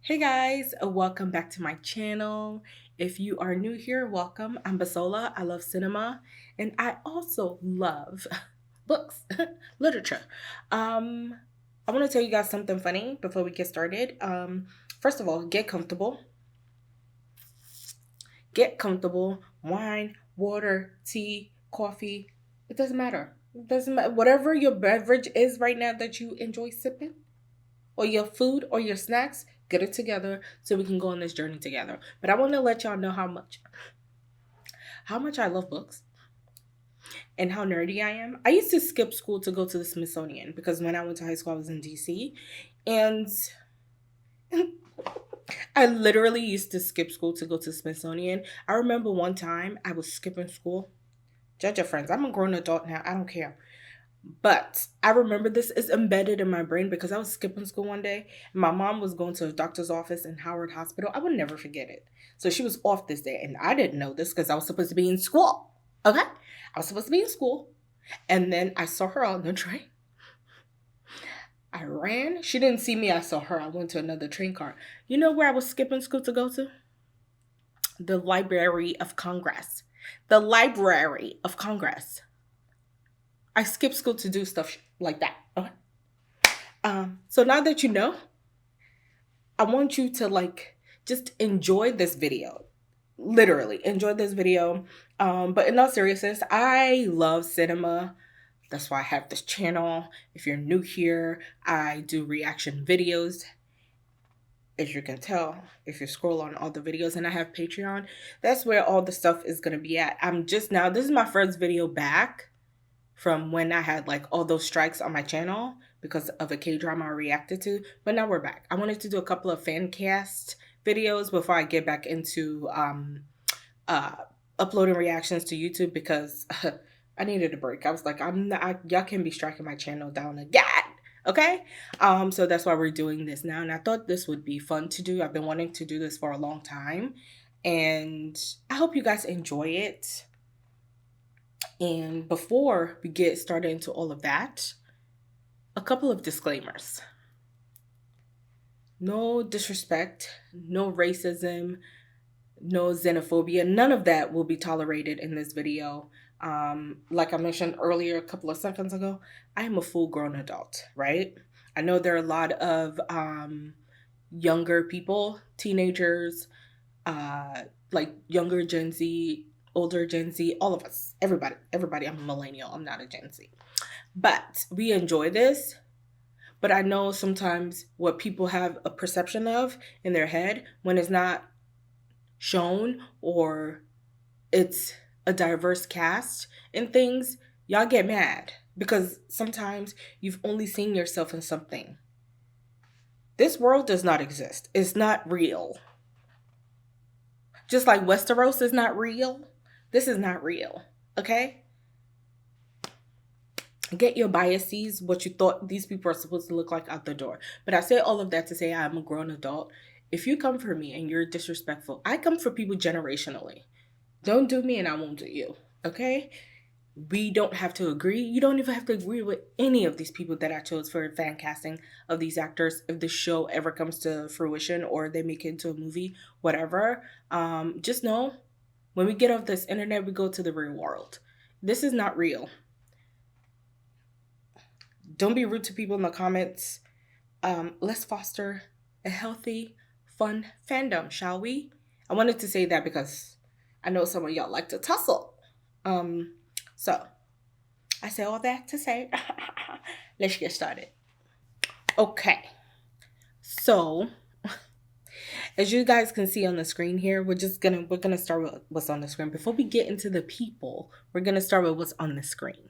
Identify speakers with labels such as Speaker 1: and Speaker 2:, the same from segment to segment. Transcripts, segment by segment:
Speaker 1: Hey guys, welcome back to my channel. If you are new here, welcome. I'm Basola. I love cinema and I also love books, literature. I want to tell you guys something funny before we get started. First of all, get comfortable. Get comfortable. Wine, water, tea, coffee. It doesn't matter. It doesn't matter. Whatever your beverage is right now that you enjoy sipping, or your food or your snacks, get it together so we can go on this journey together. But I want to let y'all know how much I love books and how nerdy I am. I used to skip school to go to the Smithsonian because when I went to high school I was in DC, and I literally used to skip school to go to the Smithsonian. I remember one time I was skipping school. Judge your friends. I'm a grown adult now. I don't care. But I remember this is embedded in my brain because I was skipping school one day. And my mom was going to a doctor's office in Howard Hospital. I would never forget it. So she was off this day, and I didn't know this because I was supposed to be in school. Okay? I was supposed to be in school. And then I saw her on the train. I ran. She didn't see me. I saw her. I went to another train car. You know where I was skipping school to go to? The Library of Congress. The Library of Congress. I skipped school to do stuff like that. Okay. So now that you know, I want you to just enjoy this video. Literally enjoy this video. But in all seriousness, I love cinema. That's why I have this channel. If you're new here, I do reaction videos. As you can tell, if you scroll on all the videos, and I have Patreon, that's where all the stuff is gonna be at. This is my first video back from when I had all those strikes on my channel because of a K-drama I reacted to. But now we're back. I wanted to do a couple of FANCAST videos before I get back into uploading reactions to YouTube because I needed a break. I was like, y'all can be striking my channel down again. Okay? So that's why we're doing this now. And I thought this would be fun to do. I've been wanting to do this for a long time. And I hope you guys enjoy it. And before we get started into all of that, a couple of disclaimers. No disrespect, no racism, no xenophobia. None of that will be tolerated in this video. Like I mentioned earlier, a couple of seconds ago, I am a full-grown adult, right? I know there are a lot of younger people, teenagers, younger Gen Z, older Gen Z, all of us, everybody. I'm a millennial. I'm not a Gen Z. But we enjoy this. But I know sometimes what people have a perception of in their head when it's not shown or it's a diverse cast and things, y'all get mad because sometimes you've only seen yourself in something. This world does not exist. It's not real. Just like Westeros is not real, this is not real, okay? Get your biases, what you thought these people are supposed to look like, out the door. But I say all of that to say I'm a grown adult. If you come for me and you're disrespectful, I come for people generationally. Don't do me and I won't do you, okay? We don't have to agree. You don't even have to agree with any of these people that I chose for fan casting of these actors. If the show ever comes to fruition or they make it into a movie, whatever, just know when we get off this internet, we go to the real world. This is not real. Don't be rude to people in the comments. Let's foster a healthy, fun fandom, shall we? I wanted to say that because I know some of y'all like to tussle. So I say all that to say, let's get started. Okay. So as you guys can see on the screen here, we're gonna start with what's on the screen. Before we get into the people, we're gonna start with what's on the screen.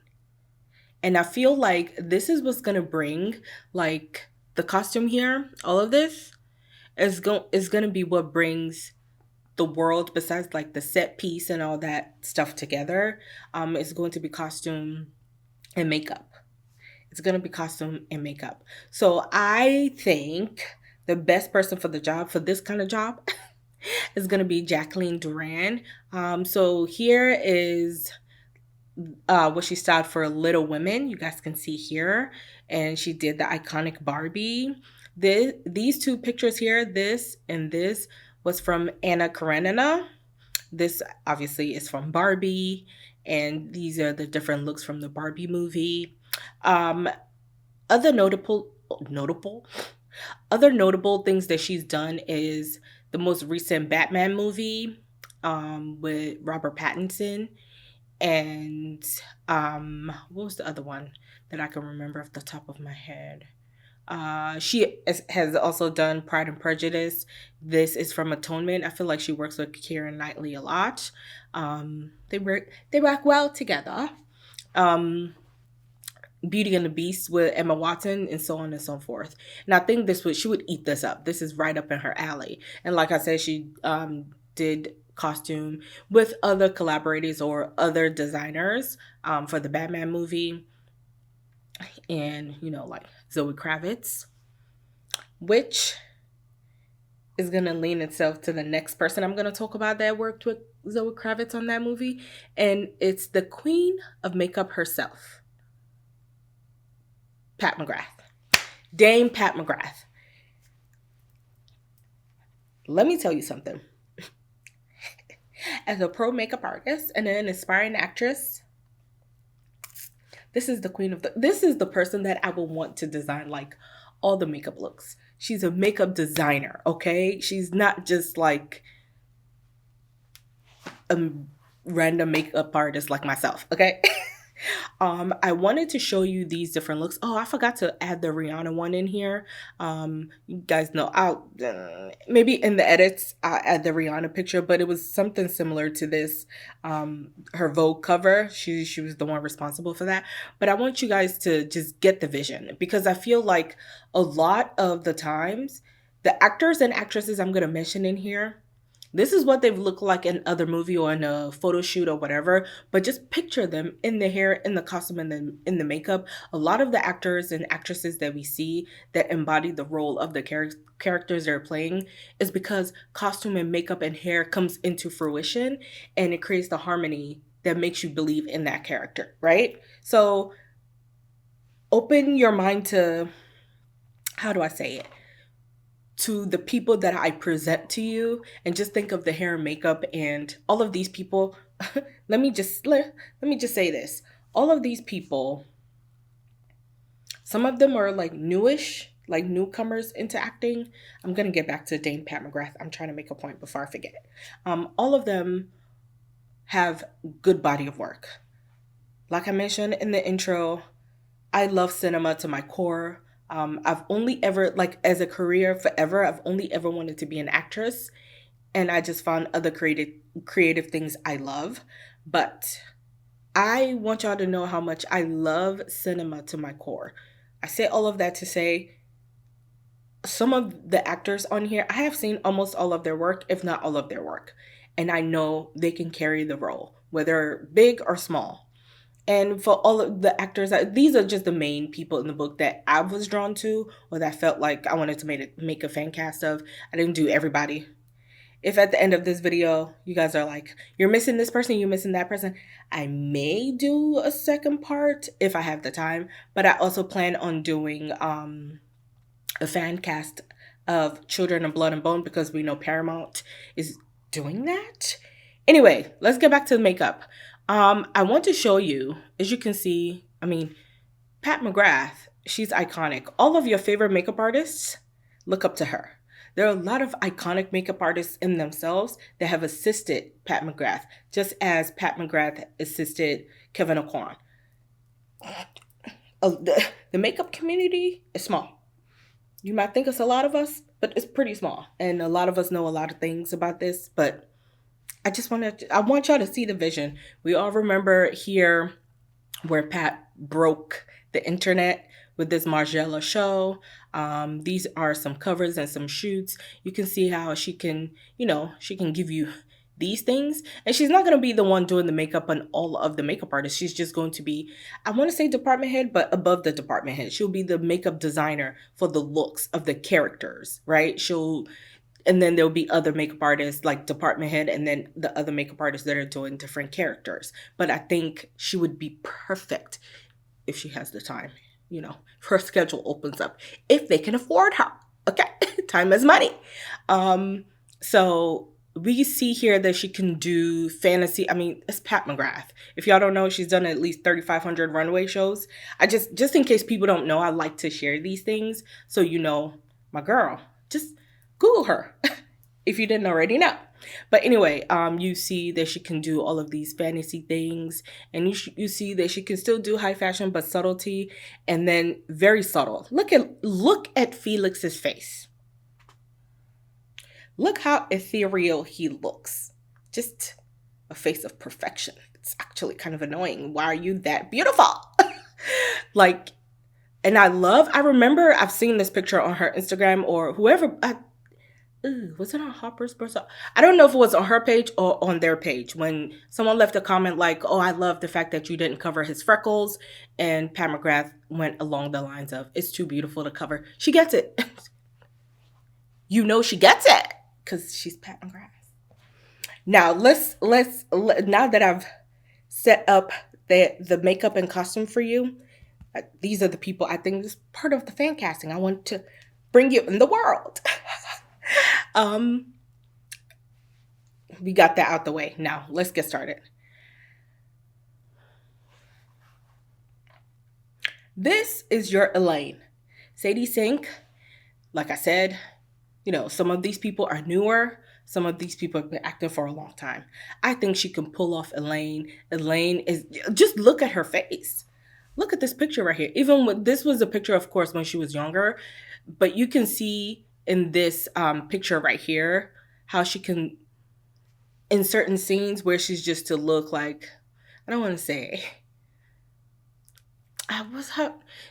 Speaker 1: And I feel like this is what's gonna bring the costume here, all of this is gonna be what brings the world, besides the set piece and all that stuff together. It's going to be costume and makeup. It's going to be costume and makeup. So I think the best person for the job, for this kind of job, is going to be Jacqueline Duran. So here is what she styled for Little Women. You guys can see here. and she did the iconic Barbie. These two pictures here, this and this, was from Anna Karenina. This obviously is from Barbie, and these are the different looks from the Barbie movie. Um, other notable other notable things that she's done is the most recent Batman movie with Robert Pattinson, and what was the other one that I can remember off the top of my head? Has also done Pride and Prejudice. This is from Atonement. I feel like she works with Keira Knightley a lot. They work well together. Um, Beauty and the Beast with Emma Watson, and so on and so forth. And I think she would eat this up. This is right up in her alley. And like I said, she did costume with other collaborators or other designers for the Batman movie, and like Zoe Kravitz, which is gonna lean itself to the next person I'm gonna talk about that worked with Zoe Kravitz on that movie, and it's the queen of makeup herself, Pat McGrath. Dame Pat McGrath. Let me tell you something. As a pro makeup artist and an aspiring actress, this is the person that I will want to design like all the makeup looks. She's a makeup designer, okay? She's not just like a random makeup artist like myself, okay? I wanted to show you these different looks. Oh, I forgot to add the Rihanna one in here. You guys know I'll maybe in the edits I'll add the Rihanna picture, but it was something similar to this. Her Vogue cover. She was the one responsible for that. But I want you guys to just get the vision, because I feel like a lot of the times the actors and actresses I'm gonna mention in here, this is what they've looked like in other movie or in a photo shoot or whatever, but just picture them in the hair, in the costume, and then in the makeup. A lot of the actors and actresses that we see that embody the role of the characters they're playing is because costume and makeup and hair comes into fruition, and it creates the harmony that makes you believe in that character, right? So open your mind to, how do I say it? To the people that I present to you, and just think of the hair and makeup and all of these people. let me just say this. All of these people, some of them are like newish, like newcomers into acting. I'm going to get back to Dame Pat McGrath. I'm trying to make a point before I forget. All of them have good body of work. Like I mentioned in the intro, I love cinema to my core. I've only ever, like as a career forever, I've only ever wanted to be an actress, and I just found other creative things I love. But I want y'all to know how much I love cinema to my core. I say all of that to say some of the actors on here, I have seen almost all of their work, if not all of their work, and I know they can carry the role, whether big or small. And for all of the actors, these are just the main people in the book that I was drawn to, or that felt like I wanted to make a fan cast of. I didn't do everybody. If at the end of this video, you guys are like, you're missing this person, you're missing that person, I may do a second part if I have the time. But I also plan on doing a fan cast of Children of Blood and Bone, because we know Paramount is doing that. Anyway, let's get back to the makeup. I want to show you, as you can see, I mean, Pat McGrath, she's iconic. All of your favorite makeup artists, look up to her. There are a lot of iconic makeup artists in themselves that have assisted Pat McGrath, just as Pat McGrath assisted Kevin Aucoin. The makeup community is small. You might think it's a lot of us, but it's pretty small. And a lot of us know a lot of things about this, but I want y'all to see the vision. We all remember here where Pat broke the internet with this Margiela show. These are some covers and some shoots. You can see how she can give you these things. And she's not going to be the one doing the makeup on all of the makeup artists. She's just going to be, I want to say department head, but above the department head. She'll be the makeup designer for the looks of the characters, right? And then there'll be other makeup artists like department head, and then the other makeup artists that are doing different characters. But I think she would be perfect if she has the time. her schedule opens up, if they can afford her. Okay, time is money. So we see here that she can do fantasy. I mean, it's Pat McGrath. If y'all don't know, she's done at least 3,500 runway shows. I just in case people don't know, I like to share these things so my girl. Just Google her if you didn't already know. But anyway, you see that she can do all of these fantasy things, and you see that she can still do high fashion, but subtlety, and then very subtle. Look at Felix's face. Look how ethereal he looks. Just a face of perfection. It's actually kind of annoying. Why are you that beautiful? And I remember I've seen this picture on her Instagram or whoever. Was it on Hopper's birthday? I don't know if it was on her page or on their page, when someone left a comment like, "Oh, I love the fact that you didn't cover his freckles," and Pat McGrath went along the lines of, "It's too beautiful to cover." She gets it. She gets it because she's Pat McGrath. Now now that I've set up the makeup and costume for you, these are the people I think is part of the fan casting. I want to bring you in the world. We got that out the way. Now let's get started. This is your Elaine. Sadie Sink, like I said, some of these people are newer. Some of these people have been acting for a long time. I think she can pull off Elaine. Elaine just look at her face. Look at this picture right here. This was a picture, of course, when she was younger, but you can see in this picture right here how she can, in certain scenes where she's just to look like, I don't want to say,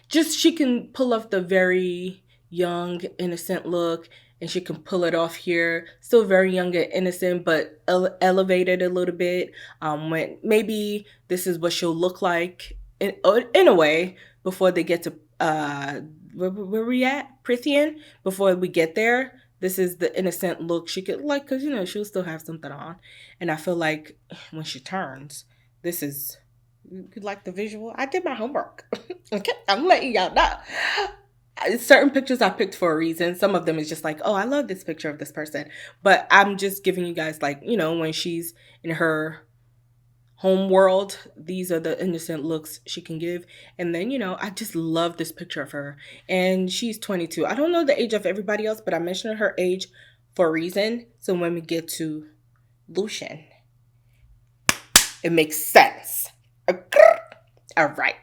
Speaker 1: she can pull off the very young, innocent look, and she can pull it off here. Still very young and innocent, but elevated a little bit. When maybe this is what she'll look like in a way before they get to where we at? PRYTHIAN? Before we get there, this is the innocent look she could because she'll still have something on. And I feel like when she turns, this is, you like the visual? I did my homework. Okay, I'm letting y'all know. Certain pictures I picked for a reason. Some of them is just like, oh, I love this picture of this person. But I'm just giving you guys when she's in her home world, these are the innocent looks she can give. And then, I just love this picture of her. And she's 22. I don't know the age of everybody else, but I mentioned her age for a reason. So when we get to Lucian, it makes sense. All right.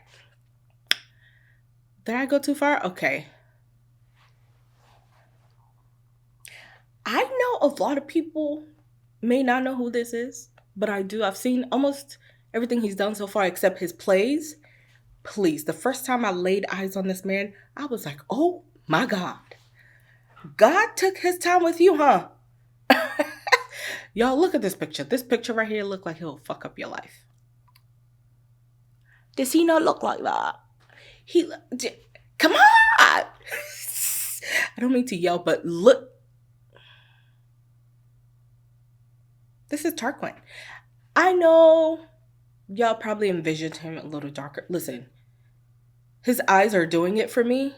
Speaker 1: Did I go too far? Okay. I know a lot of people may not know who this is, but I do. I've seen almost everything he's done so far except his plays. Please, the first time I laid eyes on this man, I was like, oh my God. God took his time with you, huh? Y'all, look at this picture. This picture right here look like he'll fuck up your life. Does he not look like that? Come on! I don't mean to yell, but look. This is Tarquin. I know y'all probably envisioned him a little darker. Listen, his eyes are doing it for me.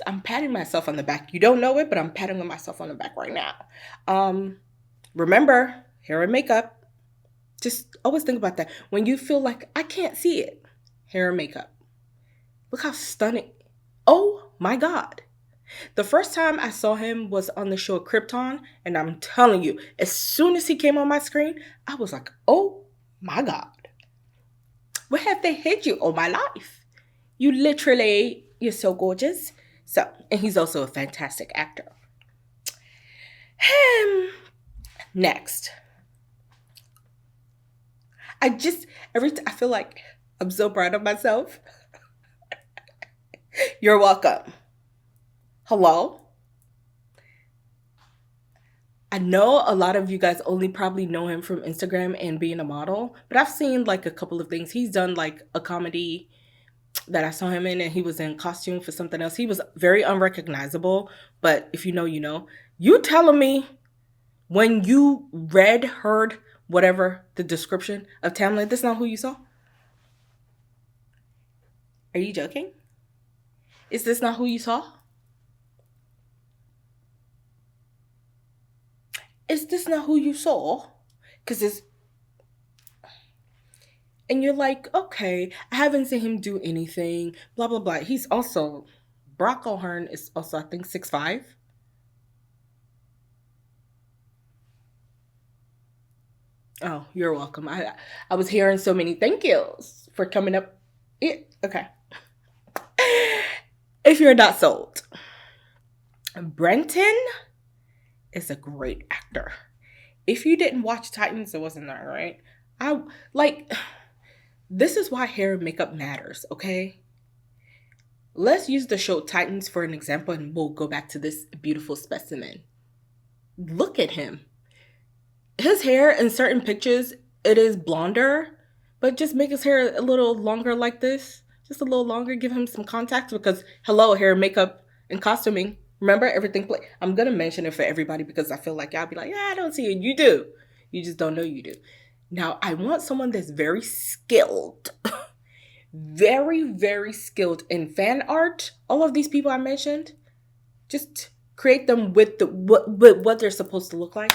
Speaker 1: I'm patting myself on the back. You don't know it, but I'm patting myself on the back right now. Remember, hair and makeup. Just always think about that. When you feel like I can't see it, hair and makeup. Look how stunning. Oh my God. The first time I saw him was on the show Krypton, and I'm telling you, as soon as he came on my screen, I was like, oh my God. Where have they hid you all my life? You're so gorgeous. And he's also a fantastic actor. Next. I feel like I'm so proud of myself. You're welcome. Hello? I know a lot of you guys only probably know him from Instagram and being a model, but I've seen a couple of things. He's done a comedy that I saw him in, and he was in costume for something else. He was very unrecognizable, but if you know, you know. You telling me when you heard whatever the description of Tamlin, that's not who you saw? Are you joking? Is this not who you saw? Is this not who you saw? Because it's, and you're like, okay, I haven't seen him do anything, blah, blah, blah. He's also, Brock O'Hearn is also, I think, 6'5". Oh, you're welcome. I was hearing so many thank yous for coming up. Yeah, okay. If you're not sold, Brenton is a great actor. If you didn't watch Titans, it wasn't that right. I like this is why hair and makeup matters, okay? Let's use the show Titans for an example and we'll go back to this beautiful specimen. Look at him. His hair in certain pictures, it is blonder, but just make his hair a little longer like this. Just a little longer, give him some contact because hello, hair, makeup, and costuming. Remember everything play. I'm gonna mention it for everybody because I feel like y'all be like, yeah, I don't see it. You do. You just don't know you do. Now I want someone that's very skilled. Very, very skilled in fan art. All of these people I mentioned, just create them with what they're supposed to look like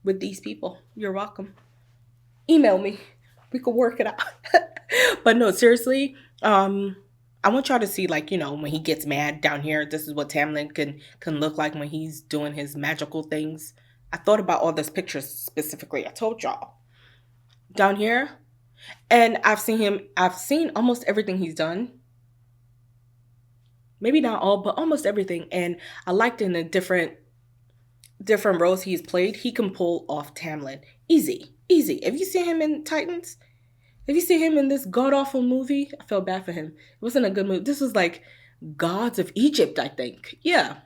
Speaker 1: with these people. You're welcome. Email me. We could work it out. But no, seriously, I want y'all to see, like, you know, when he gets mad down here, this is what Tamlin can look like when he's doing his magical things. I thought about all those pictures specifically. I told y'all. Down here. And I've seen almost everything he's done. Maybe not all, but almost everything. And I liked in the different roles he's played, he can pull off Tamlin. Easy. Easy. Have you seen him in Titans? Have you seen him in this god-awful movie? I felt bad for him. It wasn't a good movie. This was like Gods of Egypt, I think. Yeah.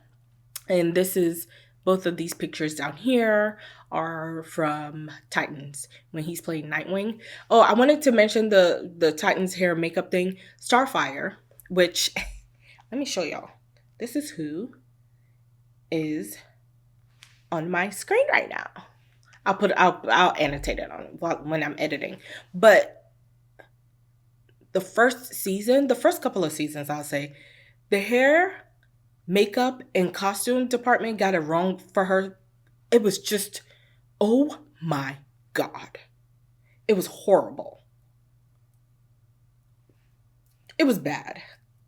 Speaker 1: And this is, both of these pictures down here are from Titans when he's playing Nightwing. Oh, I wanted to mention the Titans hair and makeup thing. Starfire, which, let me show y'all. This is who is on my screen right now. I'll annotate it on when I'm editing. But the first couple of seasons, I'll say, the hair, makeup, and costume department got it wrong for her. It was just, oh my God. It was horrible. It was bad.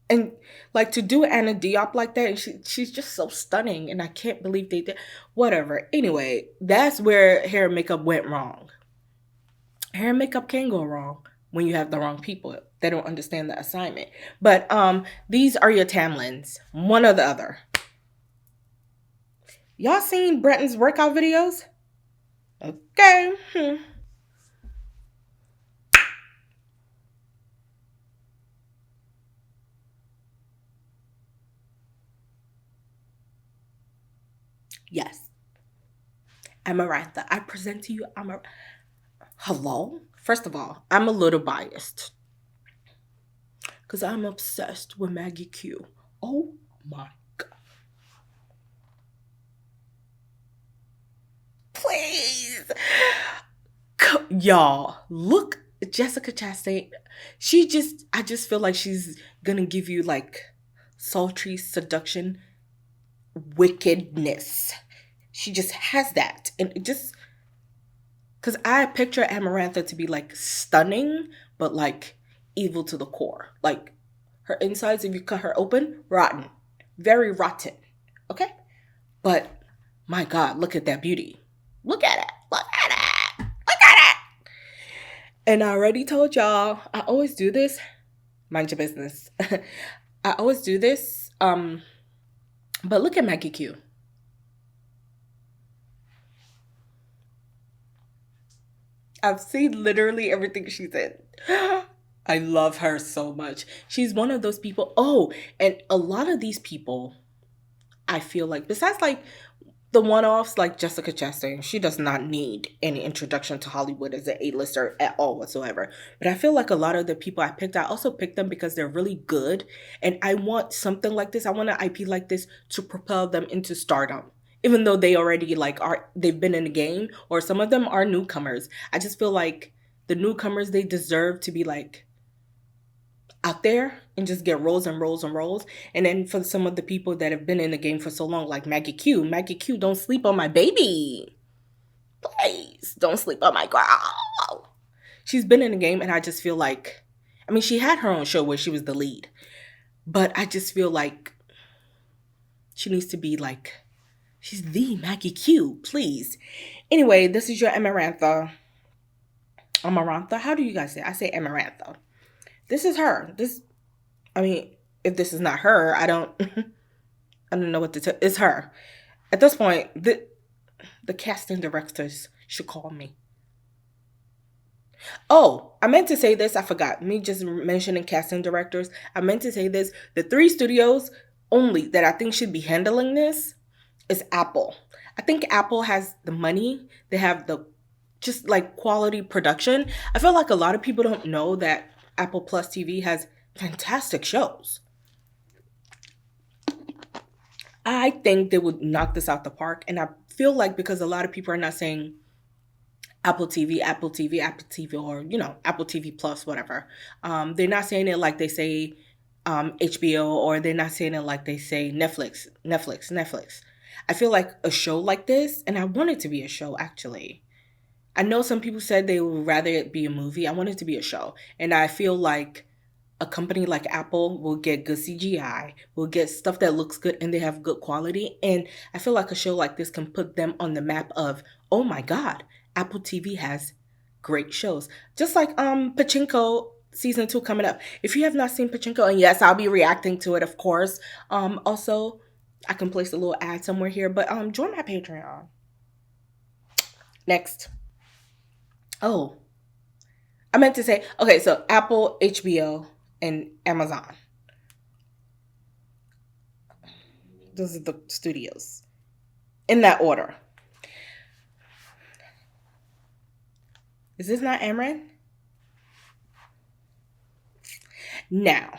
Speaker 1: And like to do Anna Diop like that, and she's just so stunning, and I can't believe they did. Whatever. Anyway, that's where hair and makeup went wrong. Hair and makeup can go wrong when you have the wrong people. They don't understand the assignment. But these are your Tamlins, one or the other. Y'all seen Brenton's workout videos? Okay. Yes. Amarantha. I present to you Hello? First of all, I'm a little biased. Because I'm obsessed with Maggie Q. Oh my God. Please. Y'all, look, Jessica Chastain. I just feel like she's gonna give you like sultry seduction wickedness. She just has that. And it just, because I picture Amarantha to be like stunning, but like evil to the core. Like her insides, if you cut her open, rotten. Very rotten. Okay? But my God, look at that beauty. Look at it. Look at it. Look at it. And I already told y'all, I always do this. Mind your business. I always do this. But look at Maggie Q. I've seen literally everything she's in. I love her so much. She's one of those people. Oh, and a lot of these people, I feel like, besides like the one-offs like Jessica Chastain, she does not need any introduction to Hollywood as an A-lister at all whatsoever. But I feel like a lot of the people I picked, I also picked them because they're really good. And I want something like this. I want an IP like this to propel them into stardom. Even though they already they've been in the game, or some of them are newcomers. I just feel like the newcomers, they deserve to be like out there and just get roles and roles and roles. And then for some of the people that have been in the game for so long, like Maggie Q, don't sleep on my baby. Please, don't sleep on my girl. She's been in the game, and I just feel like, I mean, she had her own show where she was the lead, but I just feel like she needs to be like, she's the Maggie Q, please. Anyway, this is your Amarantha. Amarantha? How do you guys say? I say Amarantha. This is her. I mean, if this is not her, I don't know what to tell. It's her. At this point, the casting directors should call me. Oh, I meant to say this. I forgot. Me just mentioning casting directors. I meant to say this. The 3 studios only that I think should be handling this is Apple. I think Apple has the money. They have the just like quality production. I feel like a lot of people don't know that Apple Plus TV has fantastic shows. I think they would knock this out the park. And I feel like because a lot of people are not saying Apple TV, Apple TV, Apple TV, or, Apple TV Plus, whatever. They're not saying it like they say HBO, or they're not saying it like they say Netflix. I feel like a show like this, and I want it to be a show, actually. I know some people said they would rather it be a movie. I want it to be a show. And I feel like a company like Apple will get good CGI, will get stuff that looks good, and they have good quality. And I feel like a show like this can put them on the map of, oh my God, Apple TV has great shows. Just like Pachinko season 2 coming up. If you have not seen Pachinko, and yes, I'll be reacting to it, of course. Also, I can place a little ad somewhere here, but join my Patreon. Next. Oh, I meant to say, okay, so Apple, HBO, and Amazon. Those are the studios. In that order. Is this not Amran? Now,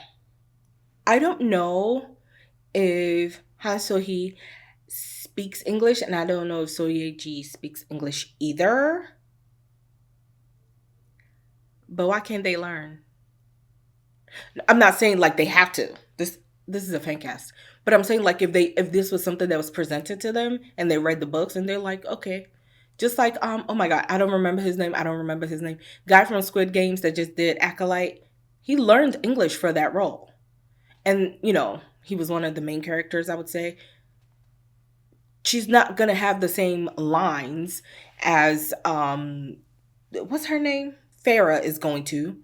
Speaker 1: I don't know if Han So-hee speaks English, and I don't know if So-ye-ji speaks English either. But why can't they learn? I'm not saying like they have to. This is a FANCAST. But I'm saying like if this was something that was presented to them and they read the books and they're like, okay. Just like oh my God, I don't remember his name. Guy from Squid Games that just did Acolyte. He learned English for that role. And, he was one of the main characters, I would say. She's not going to have the same lines as what's her name? Farrah is going to.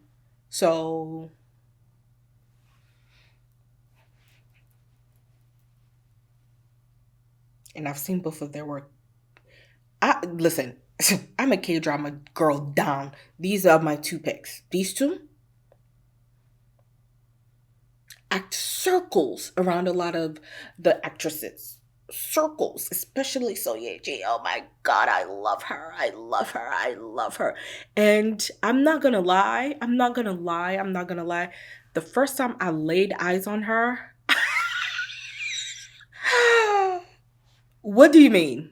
Speaker 1: So and I've seen both of their work. Listen, I'm a K-drama girl down. These are my 2 picks. These 2 act circles around a lot of the actresses. Circles, especially So-ye-ji. Oh my God, I love her. And I'm not gonna lie. The first time I laid eyes on her, what do you mean?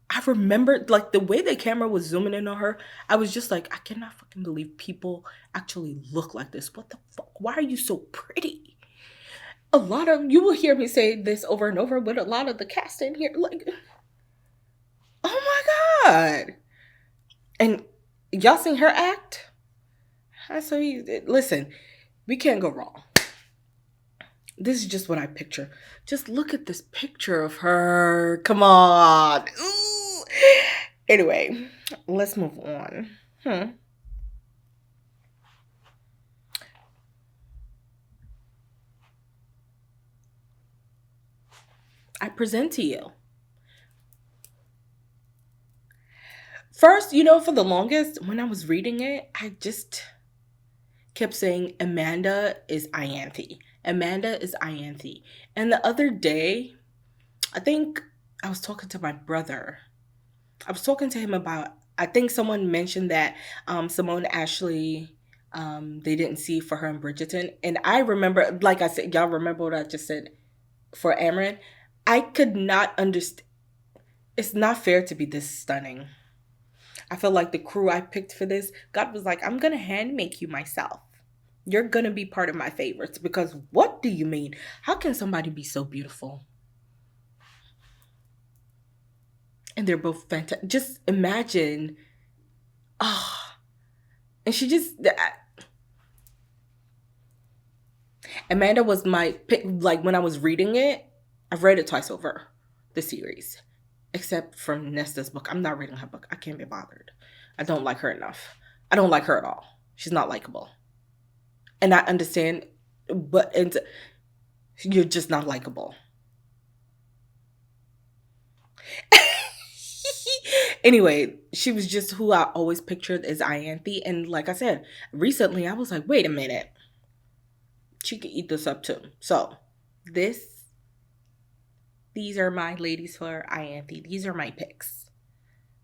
Speaker 1: I remember like the way the camera was zooming in on her. I was just like, I cannot fucking believe people actually look like this. What the fuck? Why are you so pretty? You will hear me say this over and over, but a lot of the cast in here, like, oh my God. And y'all seen her act? So listen, we can't go wrong. This is just what I picture. Just look at this picture of her. Come on. Ooh. Anyway, let's move on. I present to you. First, for the longest, when I was reading it, I just kept saying Amanda is Ianthe. Amanda is Ianthe. And the other day, I think I was talking to my brother. I was talking to him about, I think someone mentioned that Simone Ashley, they didn't see for her in Bridgerton. And I remember, like I said, y'all remember what I just said for Amran? I could not understand. It's not fair to be this stunning. I feel like the crew I picked for this, God was like, I'm going to hand make you myself. You're going to be part of my favorites, because what do you mean? How can somebody be so beautiful? And they're both fantastic. Just imagine. Oh, and she just, Amanda was my pick. Like, when I was reading it, I've read it twice over, the series, except from Nesta's book. I'm not reading her book. I can't be bothered. I don't like her enough. I don't like her at all. She's not likable. And I understand, but you're just not likable. Anyway, she was just who I always pictured as Ianthe. And like I said, recently I was like, wait a minute. She could eat this up too. So these are my ladies for Ianthe. These are my picks.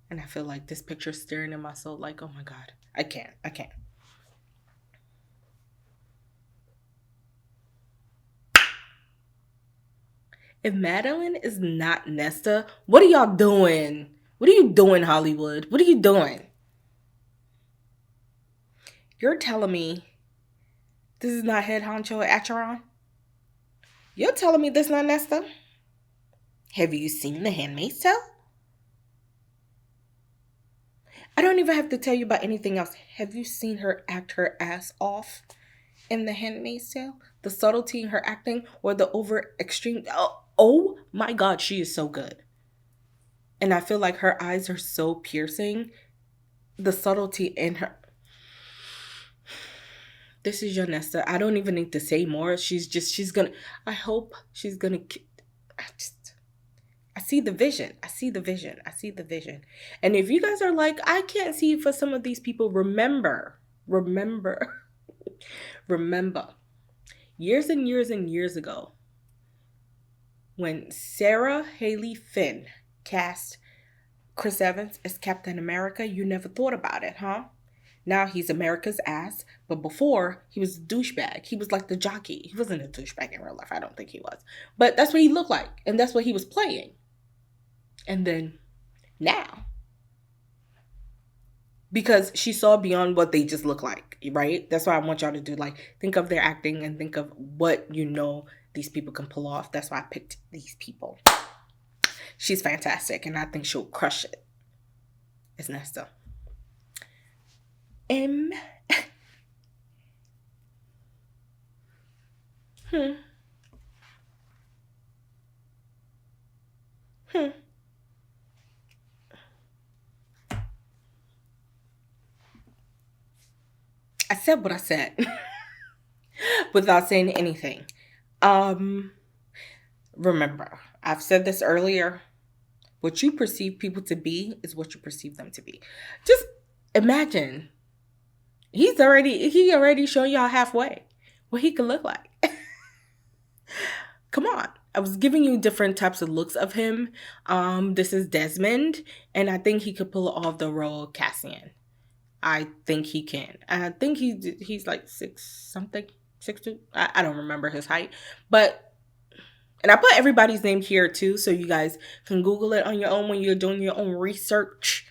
Speaker 1: And I feel like this picture's staring in my soul like, oh my God, I can't. If Madeline is not Nesta, what are y'all doing? What are you doing, Hollywood? What are you doing? You're telling me this is not head honcho at Acheron? You're telling me this is not Nesta? Have you seen The Handmaid's Tale? I don't even have to tell you about anything else. Have you seen her act her ass off in The Handmaid's Tale? The subtlety in her acting, or the over extreme. Oh my God, she is so good. And I feel like her eyes are so piercing. The subtlety in her. This is your Nesta. I don't even need to say more. She's gonna. I hope she's gonna. I see the vision. And if you guys are like, I can't see for some of these people, remember, years and years and years ago, when Sarah Haley Finn cast Chris Evans as Captain America, you never thought about it, huh? Now he's America's ass, but before, he was a douchebag. He was like the jockey. He wasn't a douchebag in real life. I don't think he was. But that's what he looked like, and that's what he was playing. And then now, because she saw beyond what they just look like, right? That's why I want y'all to do, like, think of their acting and think of what these people can pull off. That's why I picked these people. She's fantastic, and I think she'll crush it. It's Nesta. I said what I said without saying anything. Remember, I've said this earlier. What you perceive people to be is what you perceive them to be. Just imagine. He already showed y'all halfway what he could look like. Come on. I was giving you different types of looks of him. This is Desmond, and I think he could pull off the role of Cassian. I think he can. I think he's like 6'2". I don't remember his height, and I put everybody's name here too, so you guys can Google it on your own when you're doing your own research.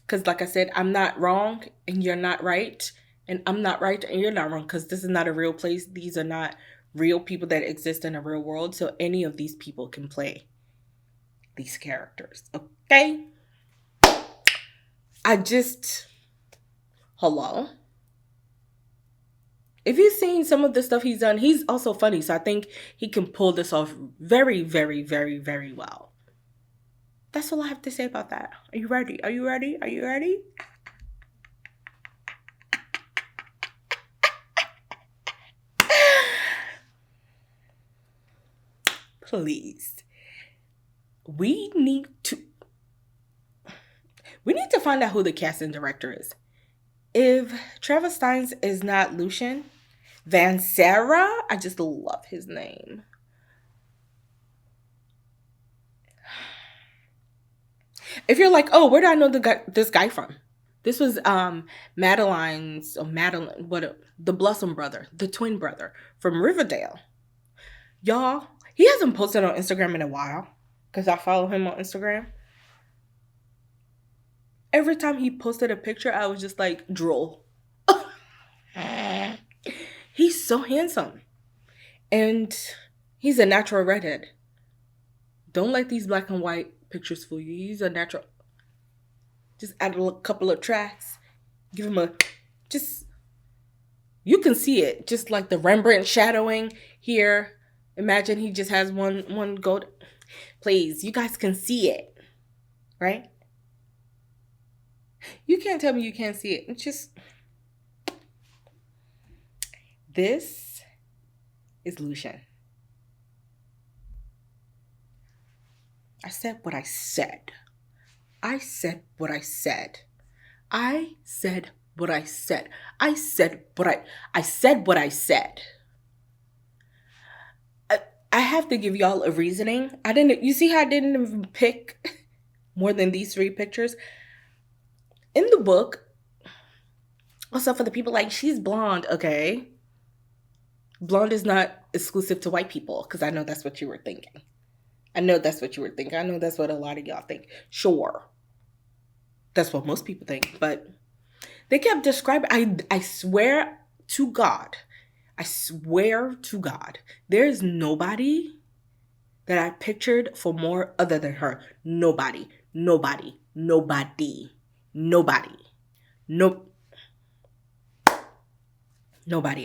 Speaker 1: Because like I said, I'm not wrong and you're not right, and I'm not right and you're not wrong, because this is not a real place. These are not real people that exist in a real world, so any of these people can play these characters, okay? Hello? If you've seen some of the stuff he's done, he's also funny, so I think he can pull this off very, very, very, very well. That's all I have to say about that. Are you ready? Please. We need to find out who the casting director is. If Travis Fiennes is not Lucian, Van Sarah, I just love his name. If you're like, oh, where do I know this guy from? This was the Blossom brother, the twin brother from Riverdale. Y'all, he hasn't posted on Instagram in a while, because I follow him on Instagram. Every time he posted a picture, I was just like, drool. He's so handsome. And he's a natural redhead. Don't let these black and white pictures fool you. He's a natural. Just add a couple of tracks. Give him a. Just. You can see it. Just like the Rembrandt shadowing here. Imagine he just has one gold. Please, you guys can see it. Right? You can't tell me you can't see it. It's just. This is Lucian. I said what I said. I said what I said. I said what I said. I said what I said what I said. I have to give y'all a reasoning. You see how I didn't even pick more than these 3 pictures? In the book, also for the people like, she's blonde, okay? Blonde is not exclusive to white people, because I know that's what you were thinking. I know that's what a lot of y'all think. Sure. That's what most people think. But they kept describing, I swear to God, there is nobody that I pictured for more other than her. Nobody. Nobody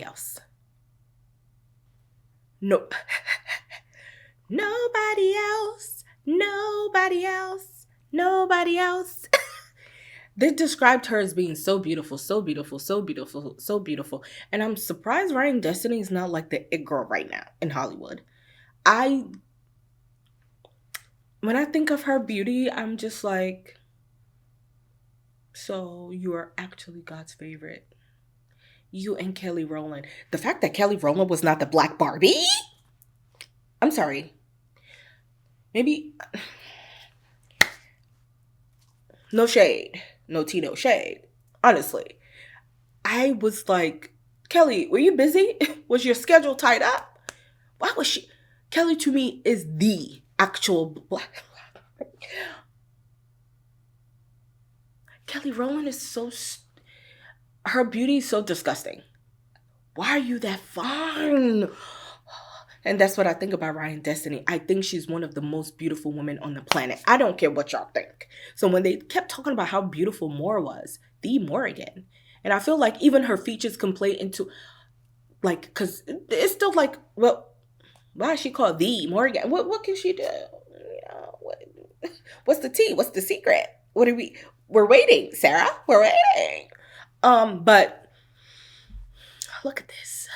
Speaker 1: else. No. Nobody else. They described her as being so beautiful. And I'm surprised Ryan Destiny is not like the it girl right now in Hollywood. When I think of her beauty, I'm just like, so you are actually God's favorite. You and Kelly Rowland. The fact that Kelly Rowland was not the Black Barbie? I'm sorry. Maybe. No shade. No tea, no shade. Honestly. I was like, Kelly, were you busy? Was your schedule tied up? Why was she? Kelly to me is the actual Black. Kelly Rowland is so. Her beauty is so disgusting. Why are you that fine? And that's what I think about Ryan Destiny. I think she's one of the most beautiful women on the planet. I don't care what y'all think. So when they kept talking about how beautiful Moore was, the Morrigan, and I feel like even her features can play into, like, because it's still like, well, why is she called the Morrigan? What can she do? You know, what's the tea? What's the secret? We're waiting, Sarah. We're waiting. But look at this.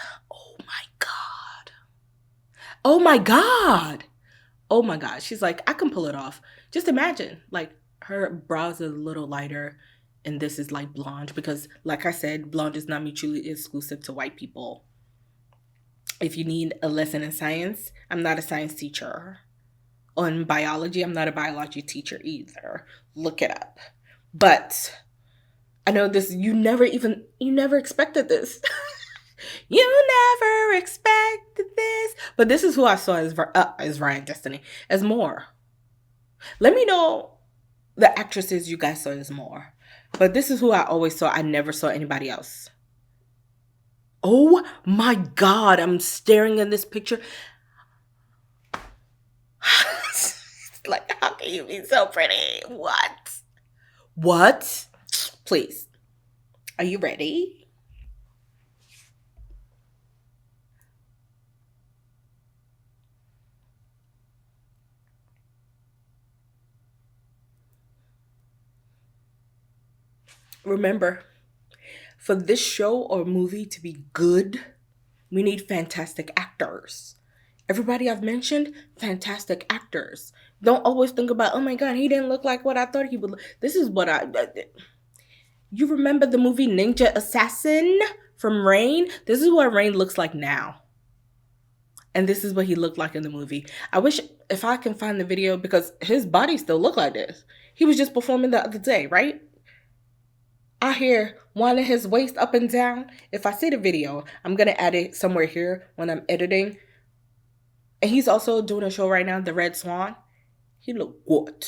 Speaker 1: Oh my God. She's like, I can pull it off. Just imagine, like, her brows are a little lighter and this is like blonde because, like I said, blonde is not mutually exclusive to white people. If you need a lesson in science, I'm not a science teacher. On biology, I'm not a biology teacher either. Look it up. But I know this, you never expected this. You never expected this. But this is who I saw as Ryan Destiny, as Moore. Let me know the actresses you guys saw as Moore. But this is who I always saw. I never saw anybody else. Oh my God. I'm staring at this picture. Like, how can you be so pretty? What? Please. Are you ready? Remember, for this show or movie to be good, we need fantastic actors. Everybody I've mentioned, fantastic actors. Don't always think about, oh my God, he didn't look like what I thought he would look. This is what you remember the movie Ninja Assassin from Rain? This is what Rain looks like now. And this is what he looked like in the movie. I wish if I can find the video, because his body still looked like this. He was just performing the other day, right? I hear winding his waist up and down. If I see the video, I'm going to add it somewhere here when I'm editing. And he's also doing a show right now, The Red Swan. He looked good.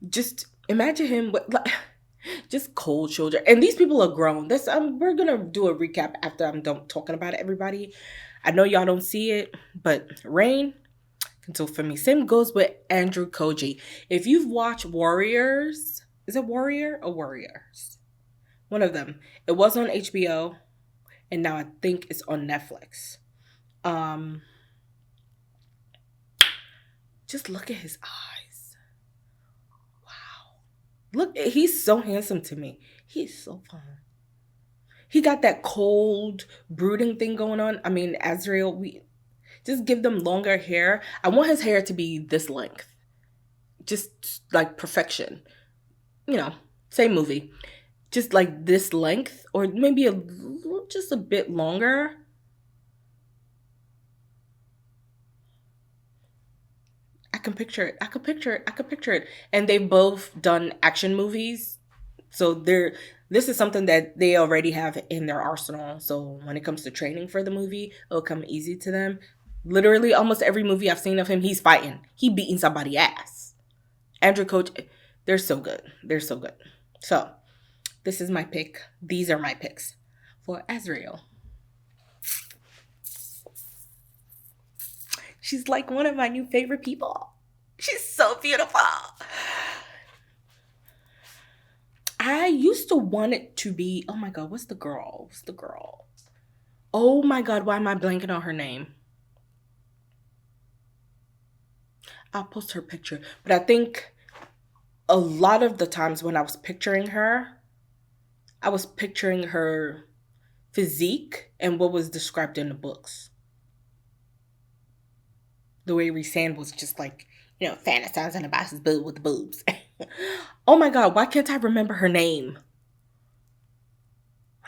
Speaker 1: Just Imagine him with like, just cold shoulder. And these people are grown. This we're gonna do a recap after I'm done talking about it, everybody. I know y'all don't see it, but Rain. And so for me, same goes with Andrew Koji. If you've watched Warriors, is it Warrior or Warriors? One of them. It was on HBO, and now I think it's on Netflix. Um, just look at his eyes. Wow. Look, he's so handsome to me. He's so fun. He got that cold, brooding thing going on. I mean, Azrael, we just give them longer hair. I want his hair to be this length. Just like perfection. You know, same movie. Just like this length, or maybe just a bit longer. I can picture it. I could picture it. I could picture it. And they've both done action movies. So this is something that they already have in their arsenal. So when it comes to training for the movie, it'll come easy to them. Literally almost every movie I've seen of him, he's fighting. He beating somebody ass. Andrew Coach, they're so good. They're so good. So this is my pick. These are my picks for Azrael. She's like one of my new favorite people. She's so beautiful. I used to want it to be, oh my God, what's the girl? What's the girl? Oh my God, why am I blanking on her name? I'll post her picture. But I think a lot of the times when I was picturing her, I was picturing her physique and what was described in the books. The way Rhysand was just like, fantasizing about his boob with the boobs. Oh my God, why can't I remember her name?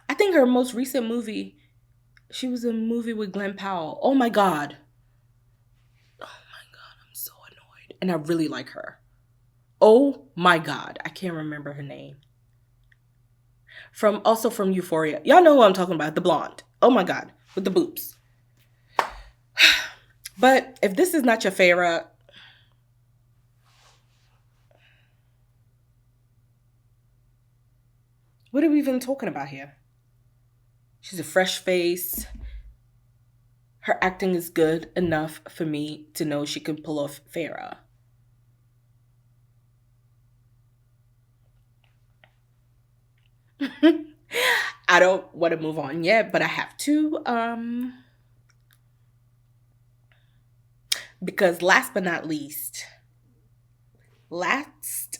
Speaker 1: I think her most recent movie, she was in a movie with Glenn Powell. Oh my God. Oh my God, I'm so annoyed. And I really like her. Oh my God, I can't remember her name. Also from Euphoria. Y'all know who I'm talking about, the blonde. Oh my God, with the boobs. But if this is not your favorite, what are we even talking about here? She's a fresh face. Her acting is good enough for me to know she can pull off Farah. I don't want to move on yet, but I have to. Because last but not least, last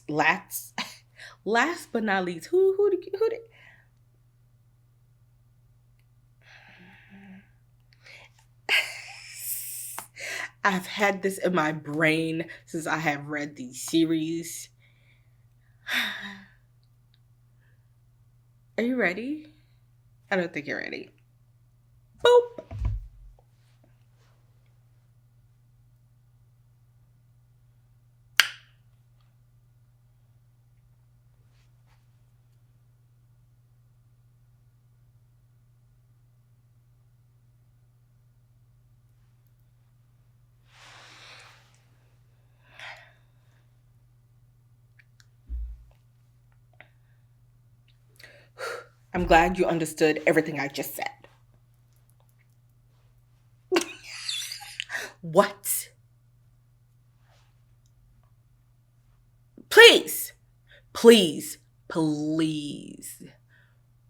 Speaker 1: but not least, who did I've had this in my brain since I have read the series. Are you ready? I don't think you're ready. Boop. I'm glad you understood everything I just said. What? Please, please, please,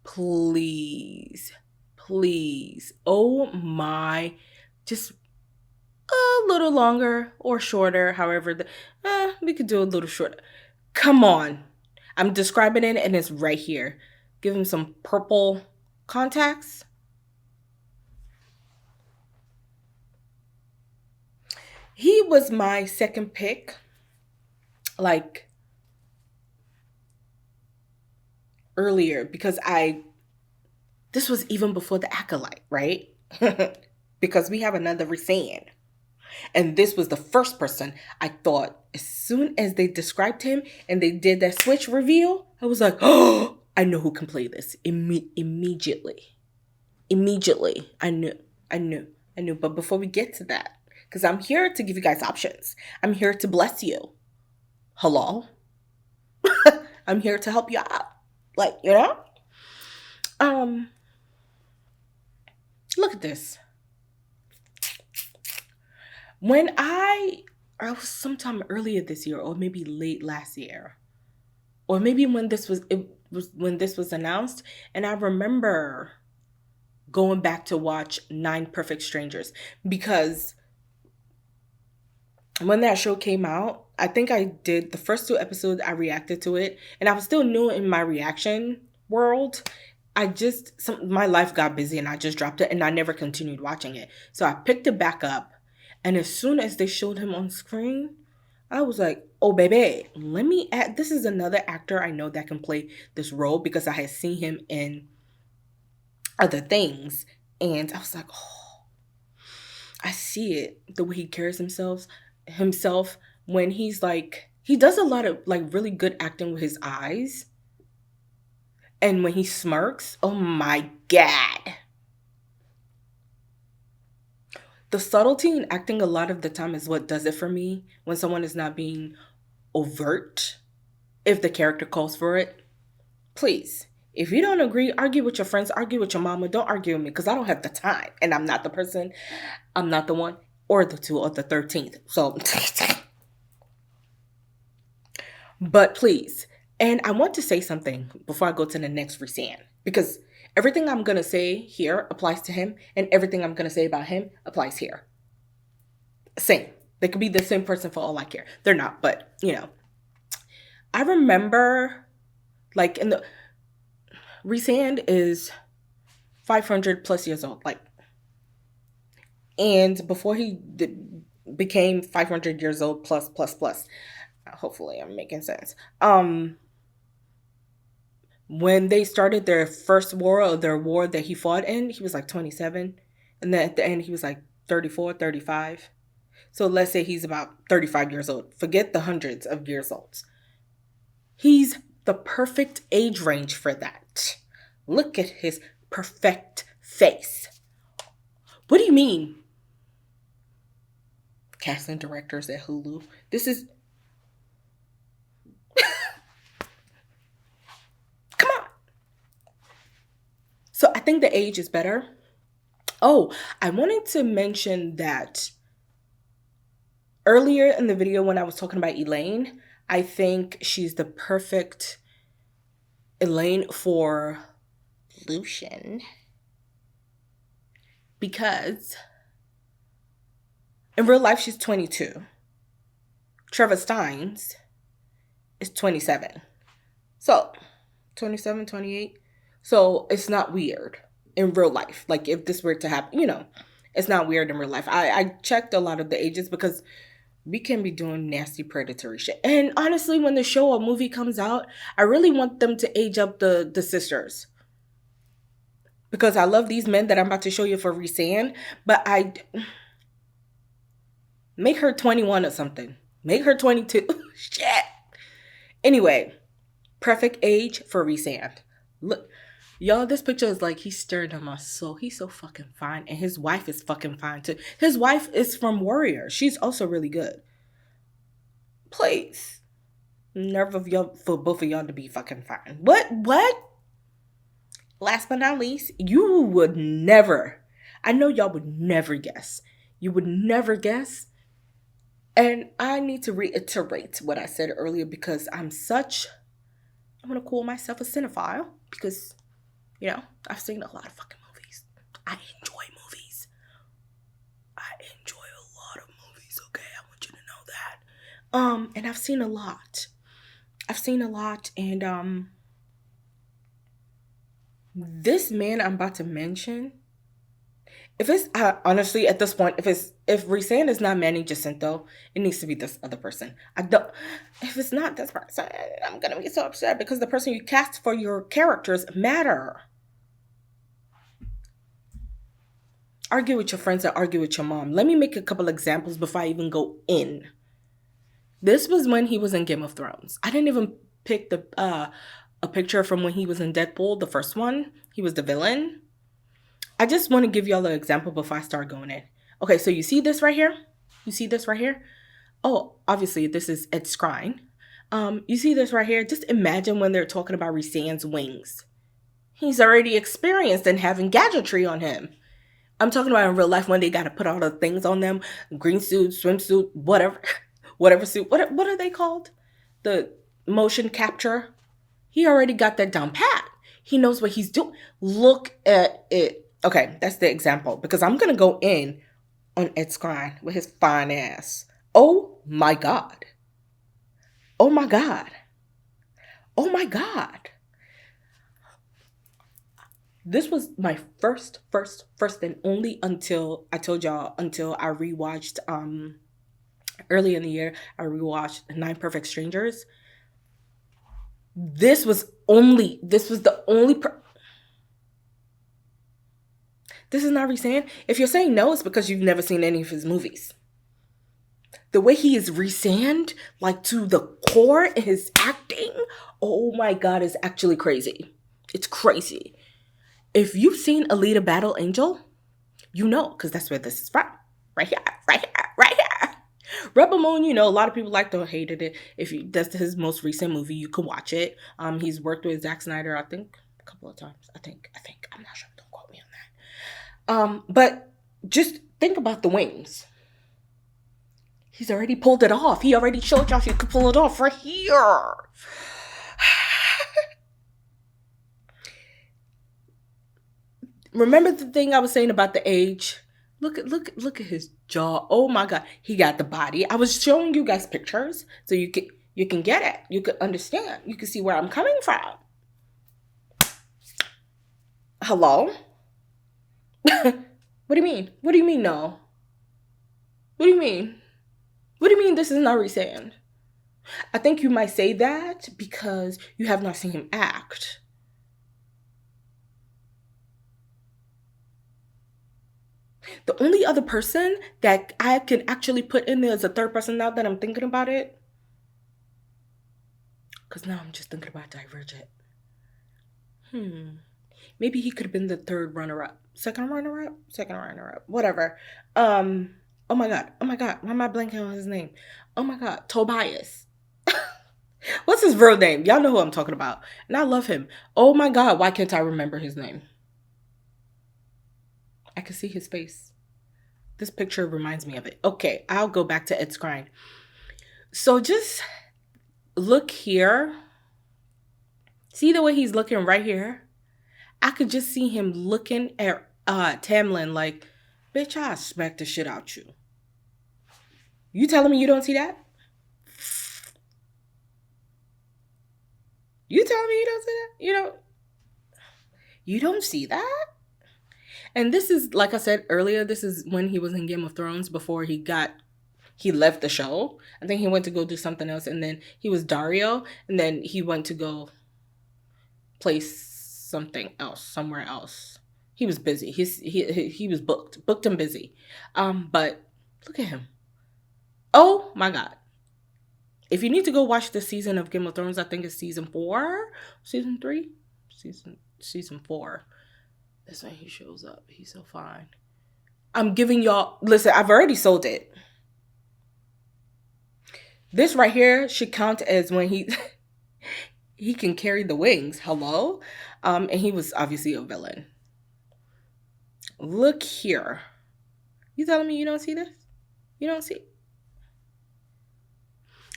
Speaker 1: please, please. Oh my, just a little longer or shorter, however, we could do a little shorter. Come on. I'm describing it and it's right here. Give him some purple contacts. He was my second pick. Like earlier, because this was even before the Acolyte, right? Because we have another Rhysand. And this was the first person I thought, as soon as they described him and they did that switch reveal, I was like, oh, I know who can play this immediately. Immediately. I knew. But before we get to that, because I'm here to give you guys options. I'm here to bless you. Hello? I'm here to help you out. Like, you know? Um, Look at this. When I was sometime earlier this year, or maybe late last year, or maybe when this was announced, and I remember going back to watch Nine Perfect Strangers, because when that show came out, I think I did the first two episodes, I reacted to it, and I was still new in my reaction world. My life got busy and I just dropped it and I never continued watching it. So I picked it back up, and as soon as they showed him on screen, I was like, oh baby, let me add, this is another actor I know that can play this role, because I had seen him in other things, and I was like, oh, I see it, the way he carries himself when he's like, he does a lot of like really good acting with his eyes, and when he smirks, oh my god. The subtlety in acting a lot of the time is what does it for me when someone is not being overt. If the character calls for it, please. If you don't agree, argue with your friends, argue with your mama. Don't argue with me, because I don't have the time. And I'm not the person, I'm not the one, or the two, or the 13th. So, but please. And I want to say something before I go to the next Risan, because everything I'm going to say here applies to him, and everything I'm going to say about him applies here. Same. They could be the same person for all I care. They're not, but, you know. I remember, like, in the... Risan is 500 plus years old, like, and before he became 500 years old plus, hopefully I'm making sense. When they started their first war, or their war that he fought in, he was like 27. And then at the end, he was like 34, 35. So let's say he's about 35 years old. Forget the hundreds of years old. He's the perfect age range for that. Look at his perfect face. What do you mean? Casting directors at Hulu. This is... Come on. So I think the age is better. Oh, I wanted to mention that earlier in the video when I was talking about Elaine, I think she's the perfect Elaine for Lucian, because in real life she's 22. Trevor Steins is 27. So 27, 28. So it's not weird in real life. Like, if this were to happen, you know, it's not weird in real life. I checked a lot of the ages, because we can be doing nasty predatory shit. And honestly, when the show or movie comes out, I really want them to age up the sisters. Because I love these men that I'm about to show you for Risan, but make her 21 or something. Make her 22. Shit. Anyway, perfect age for Risan. Look, y'all, this picture is like, he's stirred in my soul. He's so fucking fine. And his wife is fucking fine too. His wife is from Warrior. She's also really good. Please. Nerve of y'all, for both of y'all to be fucking fine. What? Last but not least, you would never, I know y'all would never guess. You would never guess. And I need to reiterate what I said earlier, because I'm going to call myself a cinephile, because, you know, I've seen a lot of fucking movies. I enjoy movies. I enjoy a lot of movies, okay? I want you to know that. And I've seen a lot. And, this man I'm about to mention, if it's, honestly, at this point, if Risan is not Manny Jacinto, it needs to be this other person. If it's not this person, I'm going to be so upset, because the person you cast for your characters matter. Argue with your friends or argue with your mom. Let me make a couple examples before I even go in. This was when he was in Game of Thrones. I didn't even pick a picture from when he was in Deadpool, the first one. He was the villain. I just want to give y'all an example before I start going in. Okay, so you see this right here? Oh, obviously this is Ed Skrein. You see this right here? Just imagine when they're talking about Rhysand's wings. He's already experienced in having gadgetry on him. I'm talking about in real life when they got to put all the things on them, green suit, swimsuit, whatever, whatever suit. What are they called? The motion capture. He already got that down pat. He knows what he's doing. Look at it. Okay, that's the example because I'm gonna go in on Ed Skrein with his fine ass. Oh my god. Oh my god. Oh my god. This was my first and only until I told y'all until I rewatched early in the year I rewatched Nine Perfect Strangers. This was the only This is not Rhysand. If you're saying no, it's because you've never seen any of his movies. The way he is Rhysand, like to the core in his acting, oh my god, is actually crazy. It's crazy. If you've seen Alita Battle Angel, you know, because that's where this is from. Right here, right here, right here. Rebel Moon, you know, a lot of people liked or hated it. That's his most recent movie, you can watch it. He's worked with Zack Snyder, I think, a couple of times. I think. I'm not sure. Don't quote me on that. But just think about the wings. He's already pulled it off. He already showed y'all he could pull it off right here. Remember the thing I was saying about the age? Look at his jaw. Oh my god. He got the body. I was showing you guys pictures so you can get it. You can understand. You can see where I'm coming from. Hello? What do you mean? What do you mean no? What do you mean? What do you mean this is not Rhysand? I think you might say that because you have not seen him act. The only other person that I can actually put in there as a third person now that I'm thinking about it, because now I'm just thinking about Divergent. Maybe he could have been the third runner-up. Second runner-up. Whatever. Oh my god. Why am I blanking on his name? Oh my god. Tobias. What's his real name? Y'all know who I'm talking about. And I love him. Oh my god. Why can't I remember his name? I can see his face. This picture reminds me of it. Okay. I'll go back to Ed Skrein. So just look here. See the way he's looking right here? I could just see him looking at Tamlin like, bitch, I'll smack the shit out you. You telling me you don't see that? You telling me you don't see that? You don't see that? And this is, like I said earlier, this is when he was in Game of Thrones before he left the show. I think he went to go do something else, and then he was Dario, and then he went to go play something else, somewhere else. He was busy. He was booked and busy. But look at him. Oh my god. If you need to go watch the season of Game of Thrones, I think it's season 4, season 3, season 4. That's when he shows up. He's so fine. I'm giving y'all, listen, I've already sold it. This right here should count as when he can carry the wings. Hello? And he was obviously a villain. Look here. You telling me you don't see this? You don't see?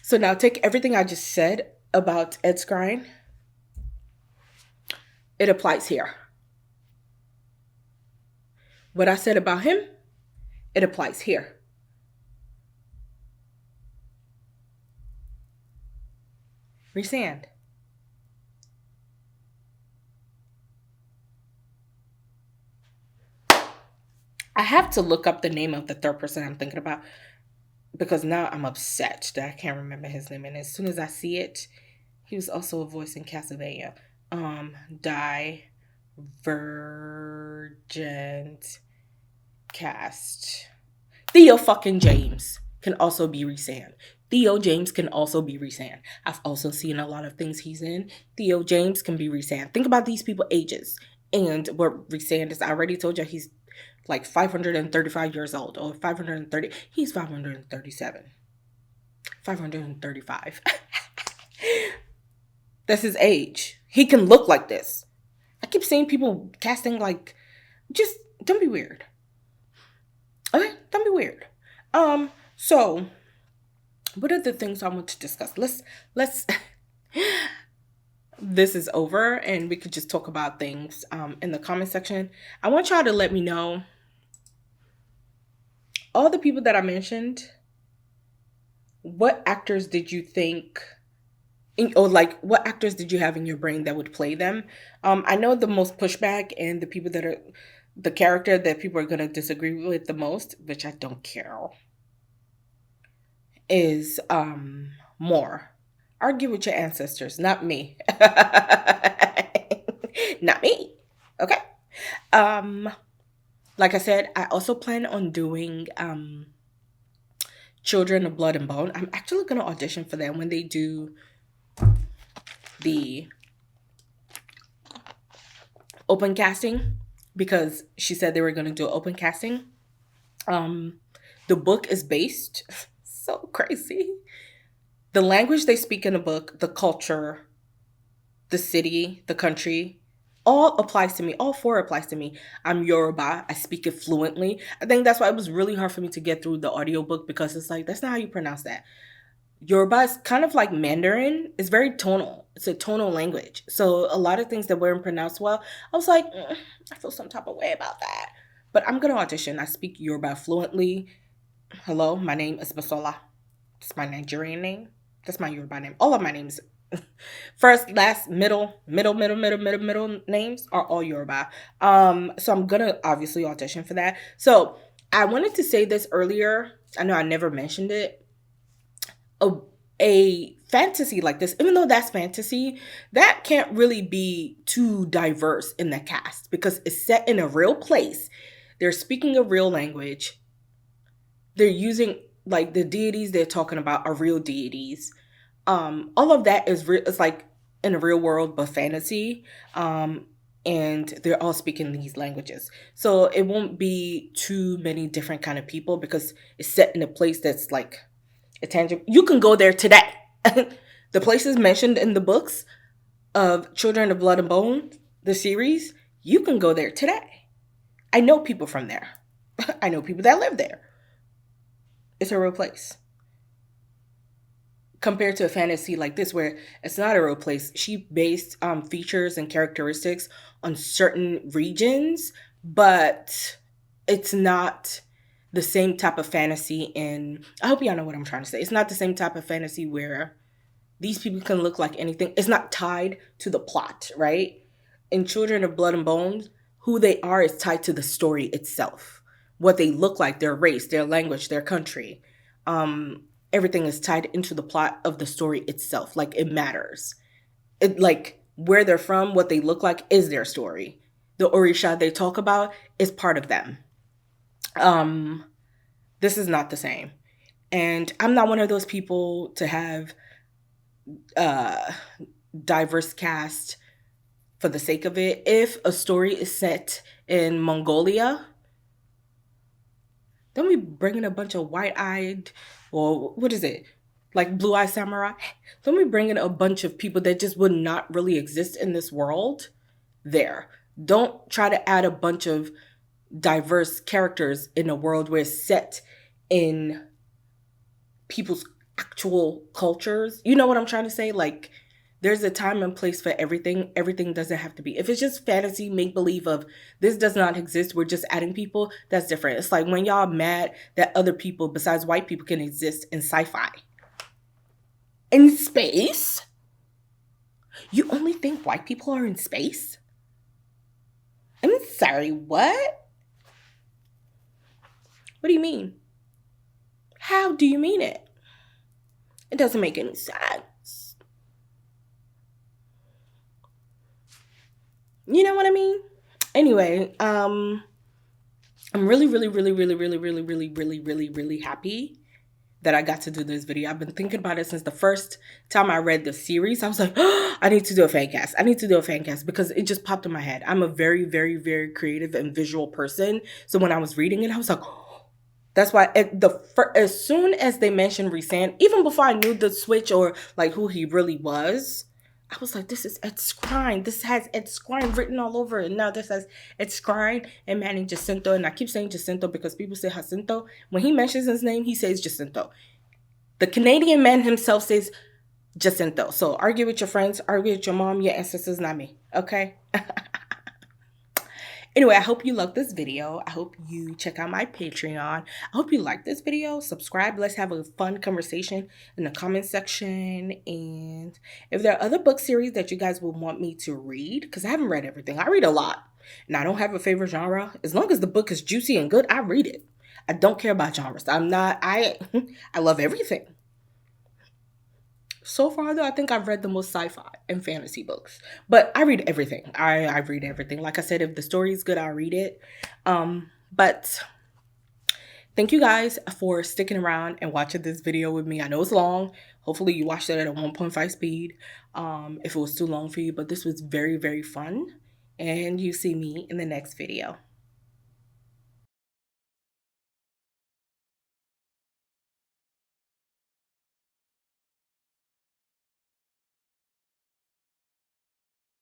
Speaker 1: So now take everything I just said about Ed Skrein. It applies here. What I said about him, it applies here. Rhysand. I have to look up the name of the third person I'm thinking about because now I'm upset that I can't remember his name. And as soon as I see it, he was also a voice in Castlevania. Divergent cast. Theo fucking James can also be Rhysand. Theo James can also be Rhysand. I've also seen a lot of things he's in. Theo James can be Rhysand. Think about these people ages. And what Rhysand is, I already told you he's like 535 years old or 530. He's 537. 535. That's his age. He can look like this. I keep seeing people casting like, just don't be weird. Okay, don't be weird. So what are the things I want to discuss? Let's this is over and we could just talk about things in the comment section. I want y'all to let me know all the people that I mentioned. What actors did you think, or like what actors did you have in your brain that would play them? I know the most pushback and the people that are the character that people are going to disagree with the most, which I don't care, is more. Argue with your ancestors, not me. Not me. Okay. Like I said, I also plan on doing Children of Blood and Bone. I'm actually going to audition for them when they do the open casting, because she said they were going to do open casting. The book is based so crazy. The language they speak in the book, the culture, the city, the country, all applies to me. All four applies to me. I'm Yoruba. I speak it fluently. I think that's why it was really hard for me to get through the audiobook, because it's like, that's not how you pronounce that. Yoruba is kind of like Mandarin. It's very tonal. It's a tonal language. So a lot of things that weren't pronounced well, I was like, I feel some type of way about that. But I'm going to audition. I speak Yoruba fluently. Hello, my name is Basola. It's my Nigerian name. That's my Yoruba name. All of my names, first, last, middle names are all Yoruba. So I'm going to obviously audition for that. So I wanted to say this earlier. I know I never mentioned it. A fantasy like this, even though that's fantasy, that can't really be too diverse in the cast because it's set in a real place. They're speaking a real language. They're using, like, the deities they're talking about are real deities. All of that is real. It's like in a real world, but fantasy. And they're all speaking these languages. So it won't be too many different kind of people because it's set in a place that's like a tangible. You can go there today. The places mentioned in the books of Children of Blood and Bone, the series, you can go there today. I know people from there. I know people that live there. It's a real place. Compared to a fantasy like this, where it's not a real place, she based features and characteristics on certain regions, but it's not the same type of fantasy. And I hope y'all know what I'm trying to say. It's not the same type of fantasy where these people can look like anything. It's not tied to the plot, right? In Children of Blood and Bones, who they are is tied to the story itself. What they look like, their race, their language, their country. Everything is tied into the plot of the story itself. Like, it matters. It, like, where they're from, what they look like is their story. The Orisha they talk about is part of them. This is not the same. And I'm not one of those people to have diverse cast for the sake of it. If a story is set in Mongolia, then we bring in a bunch of white-eyed, or what is it? Like blue-eyed samurai? Then we bring in a bunch of people that just would not really exist in this world there. Don't try to add a bunch of diverse characters in a world where it's set in people's actual cultures. You know what I'm trying to say? Like, there's a time and place for everything. Everything doesn't have to be. If it's just fantasy, make-believe of this does not exist, we're just adding people, that's different. It's like when y'all mad that other people besides white people can exist in sci-fi. In space? You only think white people are in space? I'm sorry, what? What do you mean? How do you mean it? It doesn't make any sense. You know what I mean? Anyway, I'm really happy that I got to do this video. I've been thinking about it since the first time I read the series. I was like, oh, I need to do a fan cast. I need to do a fan cast because it just popped in my head. I'm a very creative and visual person. So when I was reading it, I was like, oh, That's why as soon as they mentioned Rhysand, even before I knew the switch or like who he really was, I was like, this is Ed Skrein. This has Ed Skrein written all over it. Now this has Ed Skrein and Manny Jacinto. And I keep saying Jacinto because people say Jacinto. When he mentions his name, he says Jacinto. The Canadian man himself says Jacinto. So argue with your friends, argue with your mom, your ancestors, not me. Okay? Anyway, I hope you love this video. I hope you check out my Patreon. I hope you like this video. Subscribe. Let's have a fun conversation in the comment section. And if there are other book series that you guys would want me to read, because I haven't read everything. I read a lot. And I don't have a favorite genre. As long as the book is juicy and good, I read it. I don't care about genres. I love everything. So far, though, I think I've read the most sci-fi and fantasy books. But I read everything. I read everything. Like I said, if the story is good, I'll read it. But thank you guys for sticking around and watching this video with me. I know it's long. Hopefully, you watched it at a 1.5 speed. If it was too long for you. But this was very, very fun. And you see me in the next video.